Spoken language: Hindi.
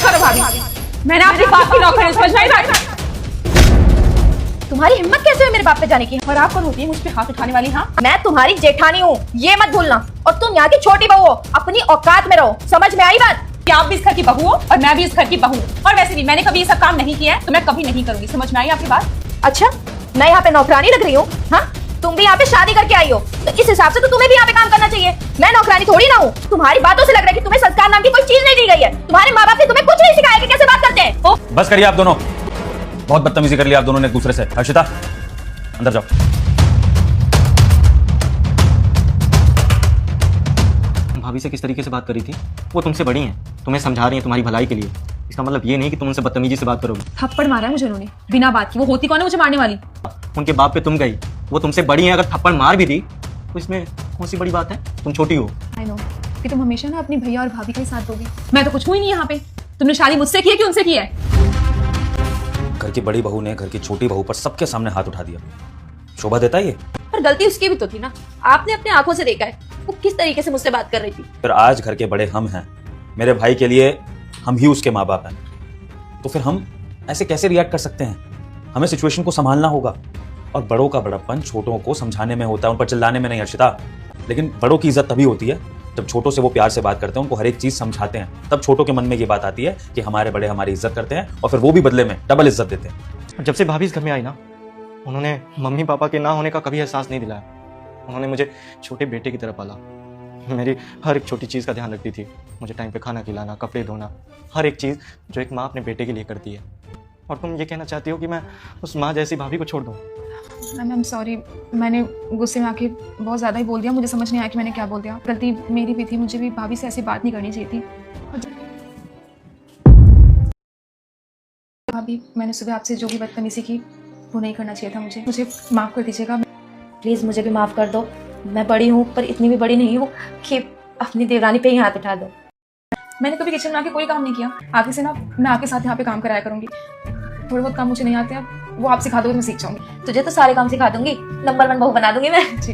बस करो भाभी, मैंने आपके बाप की नौकरी समझ नहीं रहा। तुम्हारी हिम्मत कैसे है मेरे बाप पे जाने की? और आप कौन होती है मुझ पे हाथ उठाने वाली? हाँ, मैं तुम्हारी जेठानी हूँ, ये मत भूलना। और तुम यहाँ की छोटी बहू हो, अपनी औकात में रहो, समझ में आई बात? क्या आप भी इस घर की बहू हो और मैं भी इस घर की बहू हूँ। और वैसे भी मैंने कभी ये सब काम नहीं किया है, तो मैं कभी नहीं करूंगी। समझ में आई आपकी बात? अच्छा, मैं यहाँ पे नौकरानी लग रही हूँ? हाँ, तुम भी यहाँ पे शादी करके आई हो, तो इस हिसाब से तो तुम्हें भी यहाँ पे काम करना चाहिए। मैं नौकरानी थोड़ी ना हूँ। तुम्हारी बातों से लग रहा है कि तुम्हें संस्कार नाम की कोई चीज नहीं दी गई है। तुम्हारे माँ बाप ने तुम्हें कुछ नहीं सिखाया कि कैसे बात करते हैं। ओ, बस करिए आप दोनों, बहुत बदतमीजी कर लिया आप दोनों ने एक दूसरे से। हर्षिता अंदर जाओ। भाभी से किस तरीके से बात करी थी? वो तुमसे बड़ी हैं, तुम्हें समझा रही हैं तुम्हारी भलाई के लिए। इसका मतलब ये नहीं कि तुम उनसे बदतमीजी से बात करोगे। थप्पड़ मारा है मुझे उन्होंने बिना बात की। वो होती कौन है मुझे मारने वाली? उनके बाप पे तुम गई, वो तुमसे बड़ी हैं, अगर थप्पड़ मार भी दी तो इसमें कौन सी बड़ी बात है? तुम छोटी हो। आई नो कि तुम हमेशा ना अपनी भैया और भाभी का ही साथ दोगी। मैं तो कुछ हुई नहीं यहाँ पे। तुमने शादी मुझसे की है कि उनसे की है? घर की बड़ी बहू ने घर की छोटी बहू पर सबके सामने हाथ उठा दिया। शोभा देता है ये? पर गलती उसकी भी तो थी ना। आपने अपने आंखों से देखा है वो किस तरीके से मुझसे बात कर रही थी। फिर आज घर के बड़े हम हैं, मेरे भाई के लिए हम ही उसके माँ बाप हैं, तो फिर हम ऐसे कैसे रिएक्ट कर सकते हैं? हमें सिचुएशन को संभालना होगा। और बड़ों का बड़प्पन छोटों को समझाने में होता है, उन पर चिल्लाने में नहीं हर्षिता। लेकिन बड़ों की इज्जत तभी होती है जब छोटों से वो प्यार से बात करते हैं, उनको हर एक चीज समझाते हैं। तब छोटों के मन में ये बात आती है कि हमारे बड़े हमारी इज्जत करते हैं, और फिर वो भी बदले में डबल इज्जत देते हैं। जब से भाभी इस घर में आई ना, उन्होंने मम्मी पापा के ना होने का कभी एहसास नहीं दिलाया। उन्होंने मुझे छोटे बेटे की तरह पाला। मेरी हर एक छोटी चीज़ का ध्यान रखती थी। मुझे टाइम पे खाना खिलाना, कपड़े धोना, हर एक चीज़ जो एक माँ अपने बेटे के लिए करती है। और तुम ये कहना चाहती हो कि मैं उस माँ जैसी भाभी को छोड़ दूँ? मैम सॉरी, मैंने गुस्से में आके बहुत ज़्यादा ही बोल दिया। मुझे समझ नहीं आया कि मैंने क्या बोल दिया। गलती मेरी भी थी, मुझे भी भाभी से ऐसी बात नहीं करनी चाहिए थी। भाभी, मैंने सुबह आपसे जो भी बदतमीजी की वो नहीं करना चाहिए था। मुझे माफ़ कर दीजिएगा। प्लीज मुझे भी माफ कर दो। मैं बड़ी हूँ पर इतनी भी बड़ी नहीं हूँ कि अपनी देवरानी पे ही हाथ उठा दो। मैंने कभी किचन में आके कोई काम नहीं किया। आगे से ना मैं आपके साथ यहाँ पे काम कराया करूंगी। थोड़े बहुत काम मुझे नहीं आते हैं, वो आप सिखा दोगे, मैं सीख जाऊंगी। तुझे तो सारे काम सिखा दूंगी, नंबर 1 बहू बना दूंगी मैं। जी।